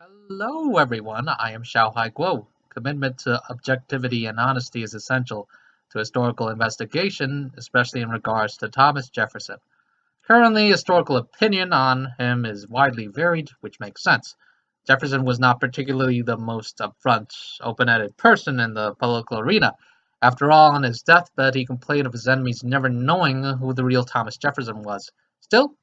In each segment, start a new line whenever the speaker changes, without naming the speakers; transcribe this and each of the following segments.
Hello, everyone. I am Shao-Hai. Commitment to objectivity and honesty is essential to historical investigation, especially in regards to Thomas Jefferson. Currently, historical opinion on him is widely varied, which makes sense. Jefferson was not particularly the most upfront, open-ended person in the political arena. After all, on his deathbed, he complained of his enemies never knowing who the real Thomas Jefferson was. Still,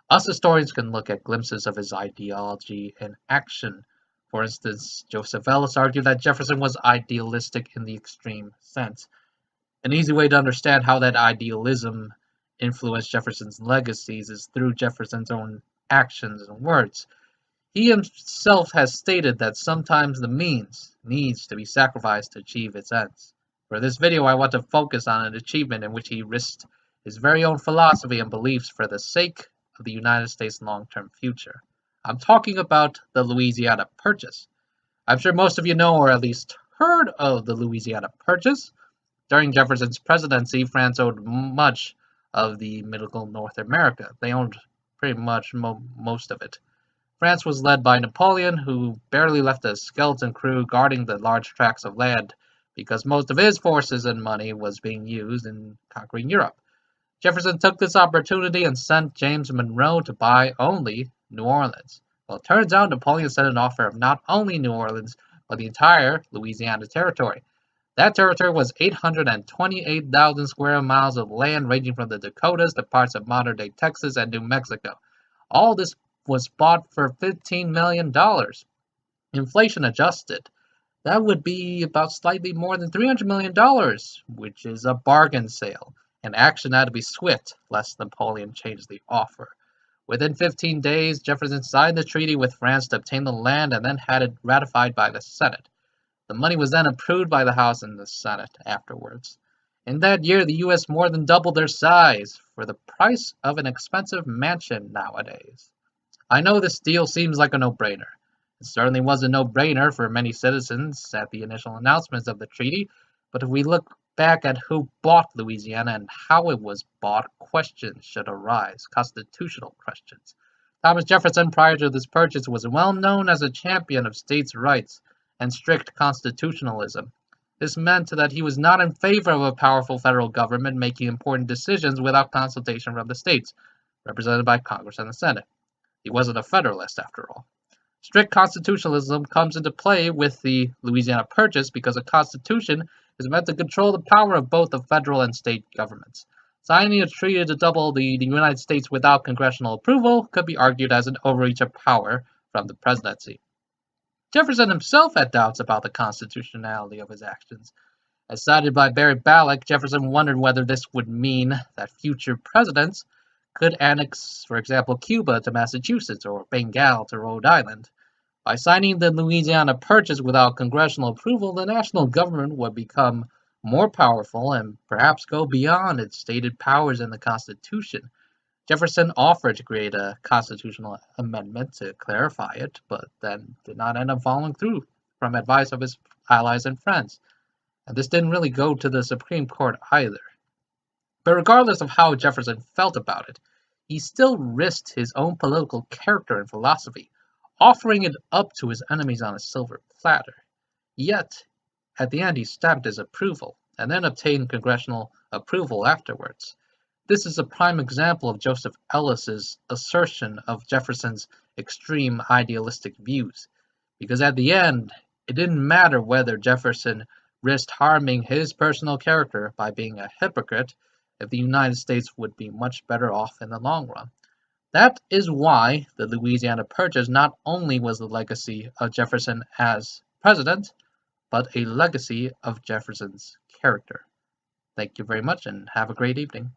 us historians can look at glimpses of his ideology in action. For instance, Joseph Ellis argued that Jefferson was idealistic in the extreme sense. An easy way to understand how that idealism influenced Jefferson's legacies is through Jefferson's own actions and words. He himself has stated that sometimes the means needs to be sacrificed to achieve its ends. For this video, I want to focus on an achievement in which he risked his very own philosophy and beliefs for the sake of the United States' long-term future. I'm talking about the Louisiana Purchase. I'm sure most of you know or at least heard of the Louisiana Purchase. During Jefferson's presidency, France owned much of the middle North America. They owned pretty much most of it. France was led by Napoleon, who barely left a skeleton crew guarding the large tracts of land because most of his forces and money was being used in conquering Europe. Jefferson took this opportunity and sent James Monroe to buy only New Orleans. Well, it turns out Napoleon sent an offer of not only New Orleans, but the entire Louisiana territory. That territory was 828,000 square miles of land ranging from the Dakotas to parts of modern-day Texas and New Mexico. All this was bought for $15 million. Inflation adjusted, that would be about slightly more than $300 million, which is a bargain sale. And action had to be swift, lest Napoleon change the offer. Within 15 days, Jefferson signed the treaty with France to obtain the land and then had it ratified by the Senate. The money was then approved by the House and the Senate afterwards. In that year, the U.S. more than doubled their size for the price of an expensive mansion nowadays. I know this deal seems like a no-brainer. It certainly was a no-brainer for many citizens at the initial announcements of the treaty, but if we look back at who bought Louisiana and how it was bought, questions should arise, constitutional questions. Thomas Jefferson, prior to this purchase, was well known as a champion of states' rights and strict constitutionalism. This meant that he was not in favor of a powerful federal government making important decisions without consultation from the states, represented by Congress and the Senate. He wasn't a Federalist, after all. Strict constitutionalism comes into play with the Louisiana Purchase because a constitution is meant to control the power of both the federal and state governments. Signing a treaty to double the United States without congressional approval could be argued as an overreach of power from the presidency. Jefferson himself had doubts about the constitutionality of his actions. As cited by Barry Ballack, Jefferson wondered whether this would mean that future presidents could annex, for example, Cuba to Massachusetts or Bengal to Rhode Island. By signing the Louisiana Purchase without congressional approval, the national government would become more powerful and perhaps go beyond its stated powers in the Constitution. Jefferson offered to create a constitutional amendment to clarify it, but then did not end up following through from advice of his allies and friends. And this didn't really go to the Supreme Court either. But regardless of how Jefferson felt about it, he still risked his own political character and philosophy, offering it up to his enemies on a silver platter. Yet, at the end he stamped his approval, and then obtained congressional approval afterwards. This is a prime example of Joseph Ellis's assertion of Jefferson's extreme idealistic views, because at the end, it didn't matter whether Jefferson risked harming his personal character by being a hypocrite if the United States would be much better off in the long run. That is why the Louisiana Purchase not only was the legacy of Jefferson as president, but a legacy of Jefferson's character. Thank you very much and have a great evening.